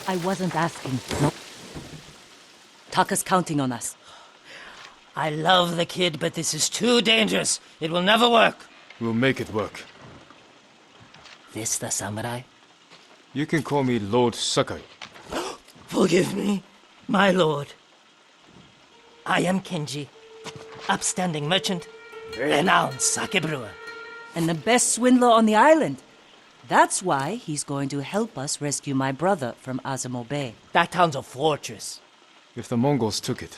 I wasn't asking. No. Taka's counting on us. I love the kid, but this is too dangerous. It will never work. We'll make it work. This the samurai? You can call me Lord Sakai. Forgive me, my lord. I am Kenji, upstanding merchant, renowned sake brewer. And the best swindler on the island. That's why he's going to help us rescue my brother from Azamo Bay. That town's a fortress. If the Mongols took it,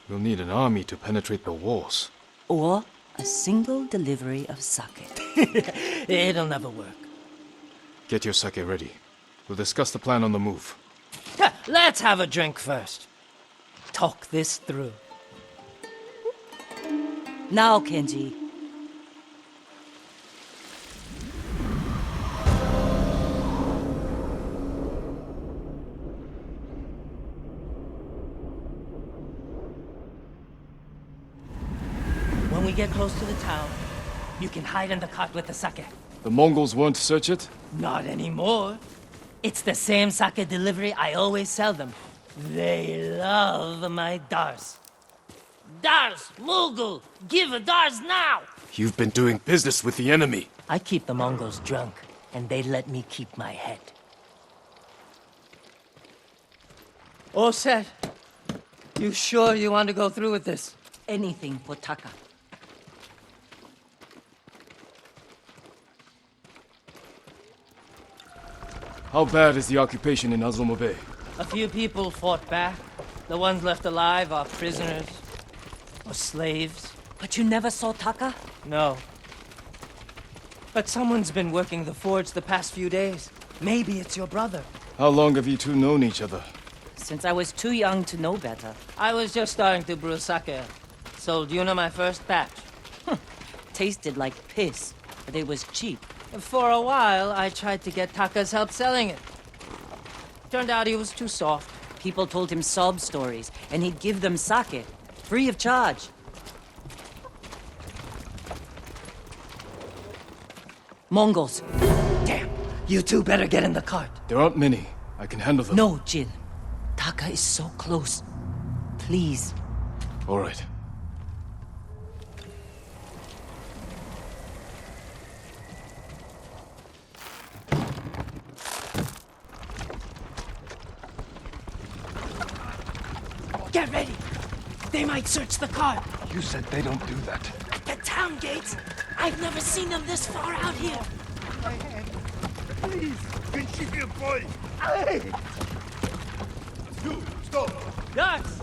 we'll need an army to penetrate the walls. Or a single delivery of sake. It'll never work. Get your sake ready. We'll discuss the plan on the move. Let's have a drink first. Talk this through. Now, Kenji. When we get close to the town, you can hide in the cart with the sake. The Mongols won't search it? Not anymore. It's the same sake delivery I always sell them. They love my dars. Dars, Mogul! Give a dars now! You've been doing business with the enemy. I keep the Mongols drunk, and they let me keep my head. All set. You sure you want to go through with this? Anything for Taka. How bad is the occupation in Azamo Bay? A few people fought back. The ones left alive are prisoners. Or slaves. But you never saw Taka? No. But someone's been working the forge the past few days. Maybe it's your brother. How long have you two known each other? Since I was too young to know better. I was just starting to brew sake. Sold Yuna my first batch. Tasted like piss, but it was cheap. For a while, I tried to get Taka's help selling it. Turned out he was too soft. People told him sob stories, and he'd give them sake, free of charge. Mongols. Damn! You two better get in the cart. There aren't many. I can handle them. No, Jin. Taka is so close. Please. All right. Get ready! They might search the cart. You said they don't do that. At the town gates? I've never seen them this far out here. Please, can she be a boy? Hey! You, stop! Dars!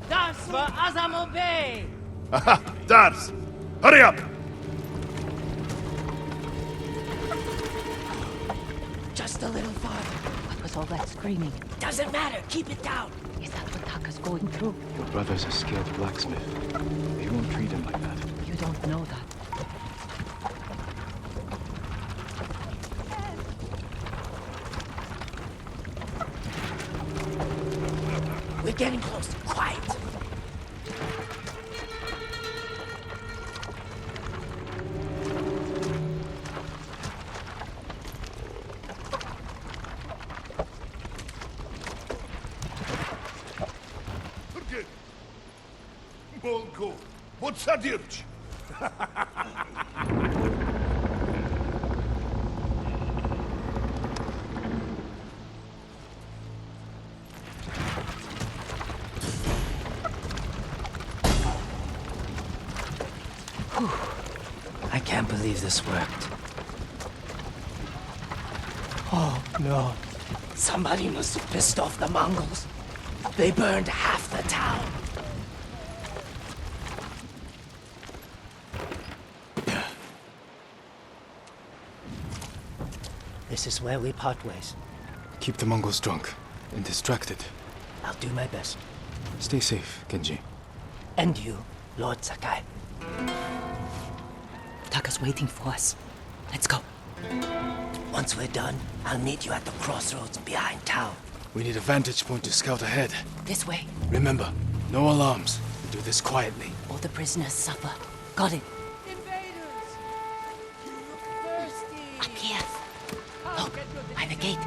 Dars for Azamo Bay! Aha! Dars! Hurry up! Just a little farther. What was all that screaming? Doesn't matter. Keep it down. Is that what Taka's going through? Your brother's a skilled blacksmith. They won't treat him like that. You don't know that. We're getting close. Quiet. Bolko, podsadirć! I can't believe this worked. Oh, no. Somebody must have pissed off the Mongols. They burned half the town. This is where we part ways. Keep the Mongols drunk and distracted. I'll do my best. Stay safe, Kenji. And you, Lord Sakai. Taka's waiting for us. Let's go. Once we're done, I'll meet you at the crossroads behind town. We need a vantage point to scout ahead. This way. Remember, no alarms. We do this quietly. All the prisoners suffer. Got it. Invaders! You look thirsty! Up here. Look, by the gate.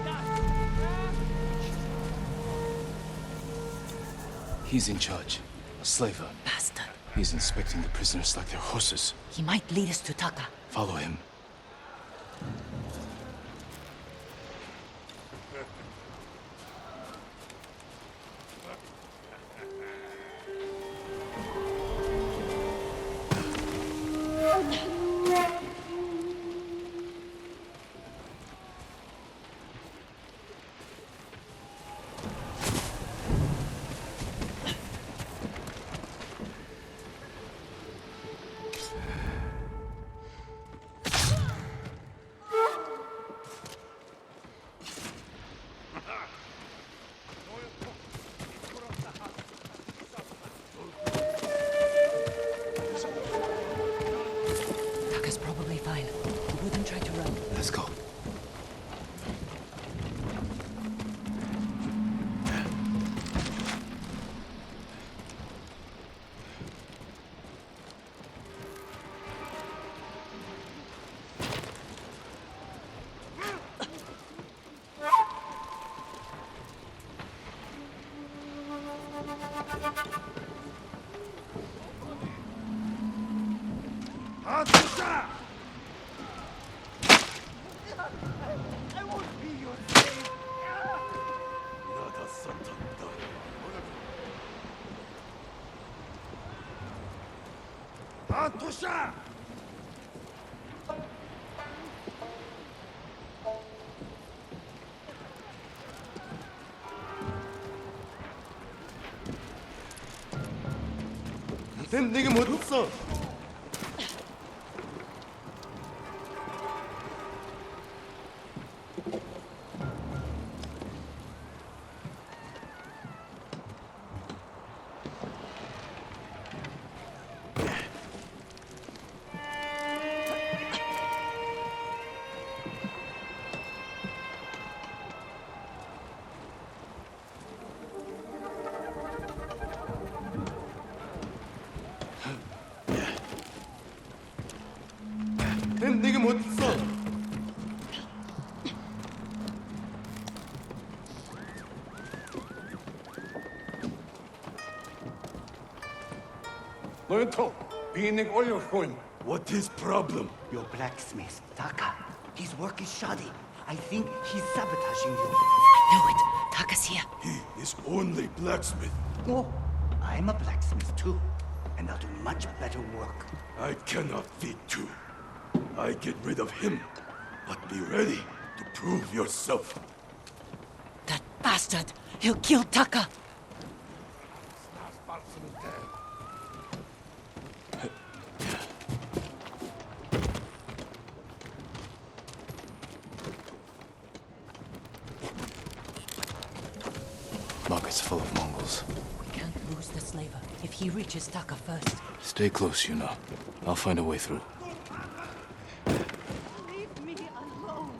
He's in charge. A slaver. Bastard. He's inspecting the prisoners like they're horses. He might lead us to Taka. Follow him. Taka's probably fine. He wouldn't try to run. Let's go. Tsushima! I won't be your slave! Nada satanda. Tsushima! 쌤 내게 뭐 없어? 쌤 내게 뭐 있어? Lento, being 올려놓은. What is problem? Your blacksmith, Taka. His work is shoddy. I think he's sabotaging you. I knew it. Taka's here. He is only blacksmith. Oh, I'm a blacksmith too. And I'll do much better work. I cannot feed two. I get rid of him. But be ready to prove yourself. That bastard! He'll kill Taka! Market's full of Mongols. We can't lose the slaver if he reaches Taka first. Stay close, Yuna. I'll find a way through. Leave me alone.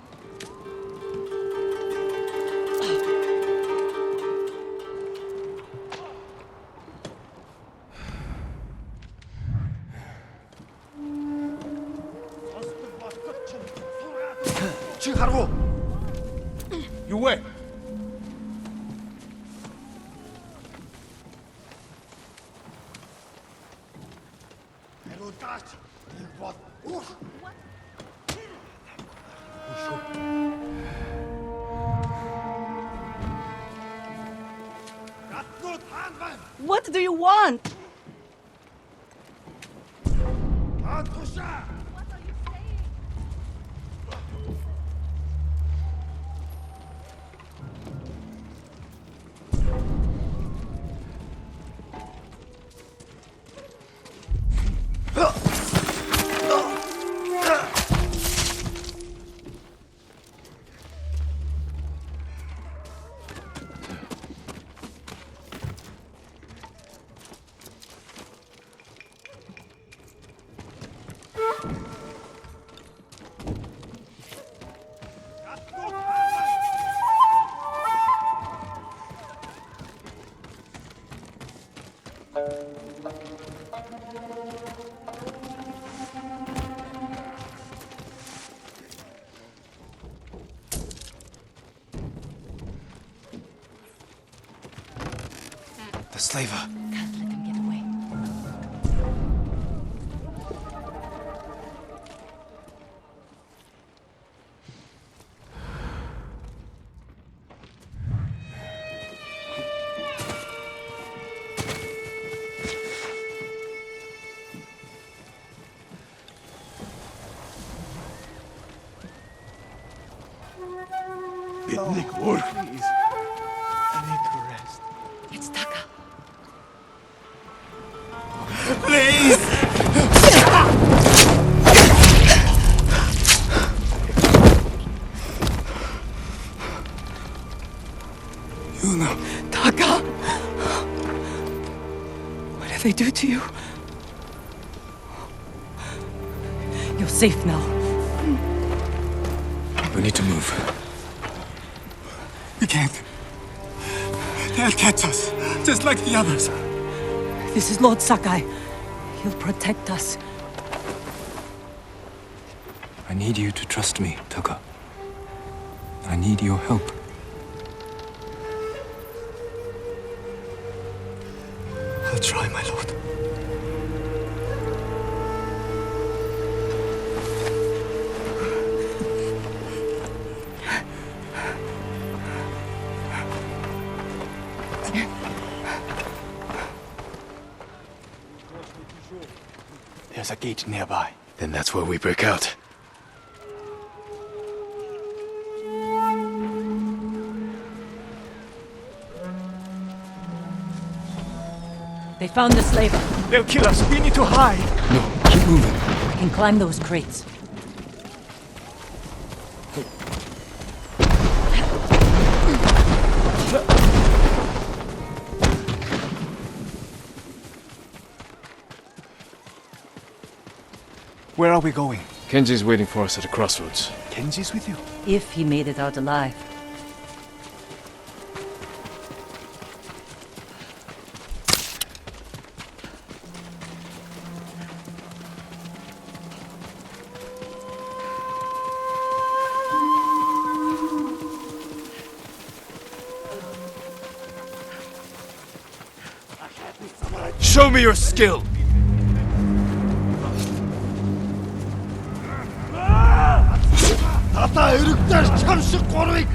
지금 가라고. You wait. What do you want? Tsushima! What are you saying? slaver. Can't let him get away. Bidnik work. Please. I need to rest. It's Taka. Yuna. Taka! What did they do to you? You're safe now. We need to move. We can't. They'll catch us, just like the others. This is Lord Sakai. He'll protect us. I need you to trust me, Taka. I need your help. I'll try, my lord. There's a gate nearby. Then that's where we break out. They found the slaver. They'll kill us. We need to hide. No, keep moving. We can climb those crates. Where are we going? Kenji's waiting for us at the crossroads. Kenji's with you? If he made it out alive. Show me your skill! Ата өргөдөр чам шиг гурвыг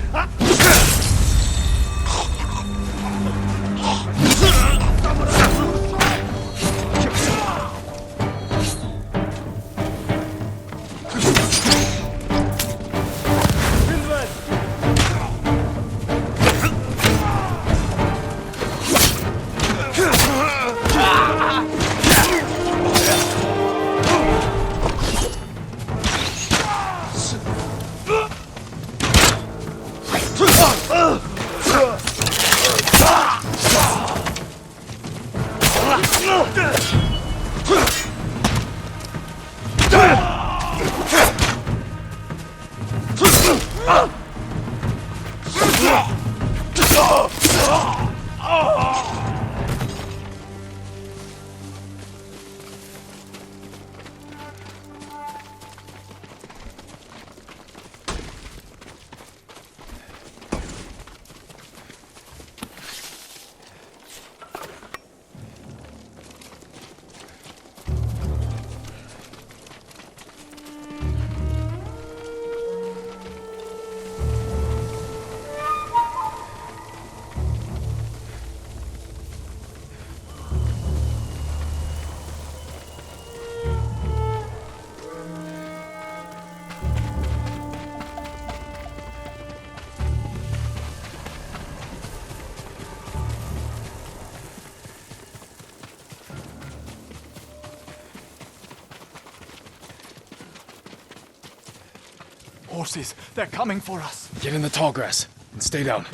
Horses, they're coming for us. Get in the tall grass and stay down.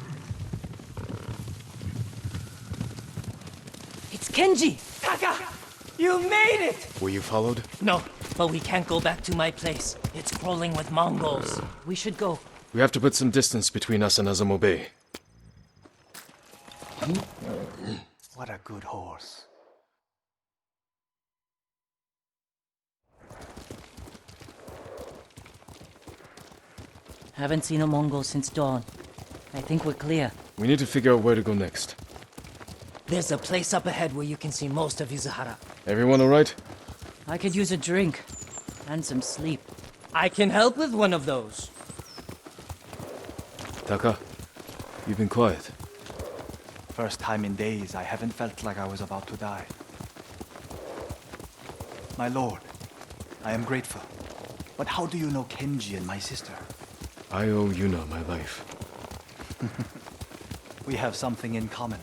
It's Kenji! Taka! You made it! Were you followed? No, but we can't go back to my place. It's crawling with Mongols. We should go. We have to put some distance between us and Azamo Bay. What a good horse. Haven't seen a Mongol since dawn. I think we're clear. We need to figure out where to go next. There's a place up ahead where you can see most of Izuhara. Everyone alright? I could use a drink and some sleep. I can help with one of those. Taka, you've been quiet. First time in days I haven't felt like I was about to die. My lord, I am grateful. But how do you know Kenji and my sister? I owe Yuna my life. We have something in common.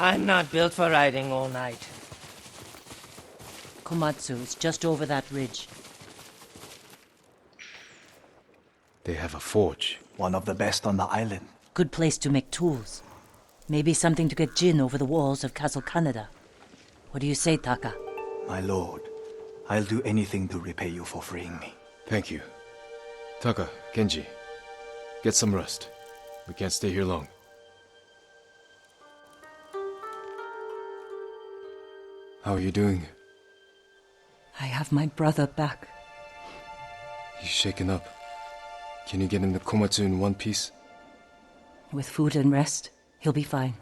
I'm not built for riding all night. Komatsu is just over that ridge. They have a forge. One of the best on the island. Good place to make tools. Maybe something to get Jin over the walls of Castle Kaneda. What do you say, Taka? My lord, I'll do anything to repay you for freeing me. Thank you. Taka, Kenji, get some rest. We can't stay here long. How are you doing? I have my brother back. He's shaken up. Can you get him to Komatsu in one piece? With food and rest, he'll be fine.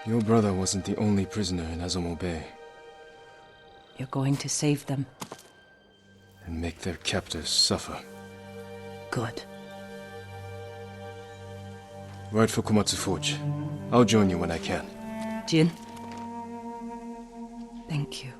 Your brother wasn't the only prisoner in Azamo Bay. You're going to save them. And make their captors suffer. Good. Ride for Komatsu Forge. I'll join you when I can. Jin, thank you.